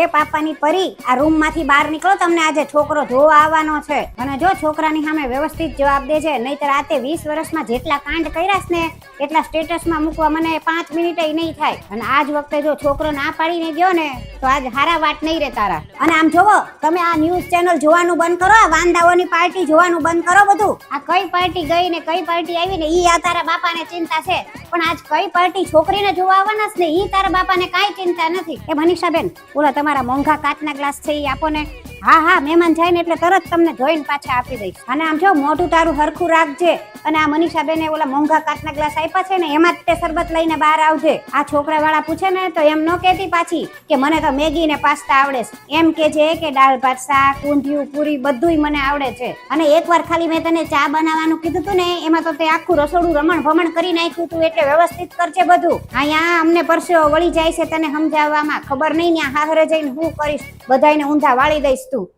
એ પાપાની પરી, આ રૂમ માંથી બહાર નીકળો, તમને આજે છોકરો જોવા આવવાનો છે. અને જો છોકરાની સામે વ્યવસ્થિત જવાબ દેજે, નહીતર આ તે 20 વર્ષમાં જેટલા કાંડ કર્યાસ ને એટલા સ્ટેટસમાં મૂકવા મને 5 મિનિટ નહીં થાય. અને આજ વખતે જો છોકરો ના પાડીને ગયો ને તો આજ હારા વાટ નહીં રે તારા. અને આમ જોવો, તમે આ ન્યૂઝ ચેનલ જોવાનું બંધ કરો, આ વાંદાઓની પાર્ટી જોવાનું બંધ કરો બધું. આ કઈ પાર્ટી ગઈ ને કઈ પાર્ટી આવી ને ઈ આ તારા બાપાને ચિંતા છે, પણ આજ કઈ પાર્ટી છોકરીને જોવા આવવાના છે ને ઈ તારા બાપાને કાંઈ ચિંતા નથી. એ મનીષાબેન, ઓલા તમારા મોંઘા કાચના ગ્લાસ છે ઈ આપો ને. હા હા, મહેમાન જાય ને એટલે તરત તમને જોઈને પાછા આપી દઈશ. અને આમ જો મોઢું તારું હરખું રાખજે. અને આ મનીષાબેને ઓલા મોંઘા કાચના ગ્લાસ આપ્યા છે ને એમાં જ તે શરબત લઈને બહાર આવજે. આ છોકરા વાળા પૂછે ને તો એમ ન કહેતી પાછી કે મને તો મેગી ને પાસ્તા આવડે છે. એમ કેજે કે દાળ ભાત શાક ઊંધિયું પૂરી બધુંય મને આવડે છે. અને એકવાર ખાલી મેં તને ચા બનાવવાનું કીધું તું ને એમાં તો તે આખું રસોડું રમણ ભમણ કરી નાખ્યું તું, એટલે વ્યવસ્થિત કરજે બધું. અહીંયા અમને પરસેવો વળી જાય છે તને સમજાવવામાં, ખબર નહીં ને હાહરે જઈને હું કરીશ, બધાયને ઊંધા વાળી દઈશ તું.